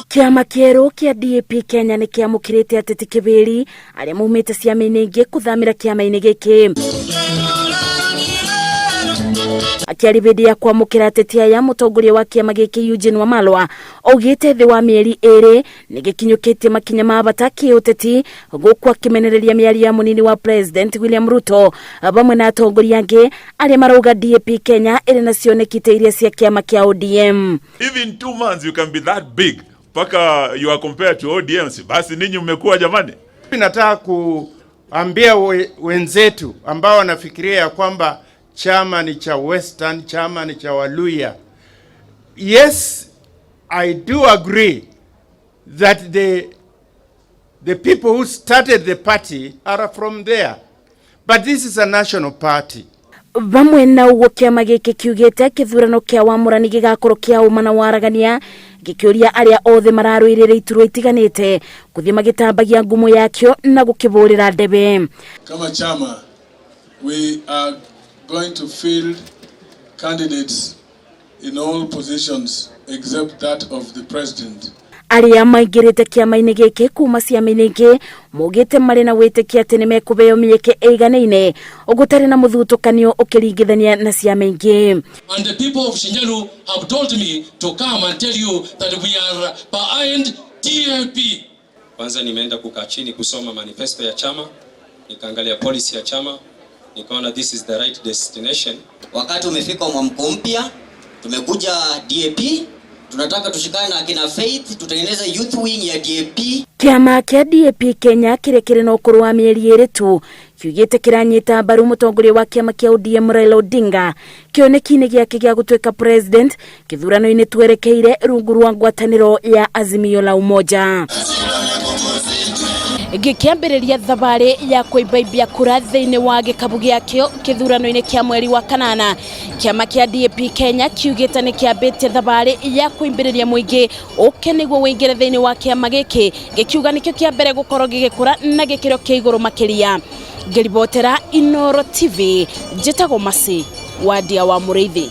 Kĩama kĩerũ kĩa DAP-Kenya nĩ kĩamũkĩrĩte ateti kĩbĩri arĩa maumĩte ciama-inĩ ingĩ kũthamĩra kĩama-inĩ gĩkĩ. Akĩaria hĩndĩ ya kwamũkĩra ateti aya, mũtongoria wa kĩama gĩkĩ Eugene Wamalwa augĩte thĩ wa mĩeri ĩrĩ nĩ gĩkinyũkĩtie makinya ma bata kĩũteti gũkũ akĩmenereria mĩario ya mũnini wa President William Ruto bamwe na atongoria angĩ arĩa marauga DAP-Kenya ĩrĩ na cioneki iria cia kĩama kĩa ODM. Even 2 months you can be that big. Paka you are compared to ODMs. Basi ninyi mmekuwa jamani. Nataka kuambia wenzetu ambao wanafikiria kwamba chama ni cha Western, chama ni cha Waluya. Yes, I do agree that the people who started the party are from there. But this is a national party. Bamwe na uguo kĩama gĩkĩ kiugĩte kĩthurano kĩa wamũrani gĩgakorwo kĩa ũma na waragania, gĩkĩũria arĩa othe mararũĩrĩra iturwa itiganĩte gũthiĩ magĩtambagia ngumo yakĩo na gũkĩbũrĩra ndebe. Kama chama, we are going to field candidates in all positions except that of the president. Arĩa maingĩrĩte kĩama-inĩ gĩkĩ kuuma ciama-inĩ ingĩ maugĩte marĩ na wĩtĩkia atĩ nĩ mekũbeo mĩeke ĩiganaine ũgũtarĩ na mũthutũkanio ũkĩringithania na ciama ingĩ. And the people of Shinyalu have told me to come and tell you that we are behind DAP. Kwanza nimeenda kukaa chini kusoma manifesto ya chama, nikaangalia policy ya chama, nikaona this is the right destination. Wakati umefika mwamko mpya, tumekuja DAP. Tunataka tushikane na akina Faith, tutengeneze youth wing ya DAP. Kĩama kĩa DAP-Kenya kĩrĩ na ũkũrũ wa mĩeri ĩrĩ tu kiugĩte kĩranyita mbaru mũtongoria wa kĩama kĩa ODM Raila Odinga kĩoneki-inĩ gĩake gĩa gũtuĩka president kĩthurano-inĩ twerekeire rungu rwa ngwatanĩro ya Azimio la Umoja. Gĩkĩambĩrĩria thabarĩ ya kũimbia kura thĩinĩ wa gĩkabu gĩakĩo kĩthurano-inĩ kĩa mweri wa kanana. Kĩama kĩa DAP-Kenya kiugĩte nĩ kĩambĩtie thabarĩ ya kũimbĩrĩria mũingĩ ũke nĩguo wĩingĩre thĩinĩ wa kĩama gĩkĩ, gĩkiuga nĩkĩo kĩa mbere gũkorwo gĩgĩkũra na gĩkĩro kĩa igũrũ makĩria. Ngĩribotera Inooro TV, njĩtagwo Masi wa Ndia wa Mũrĩithi.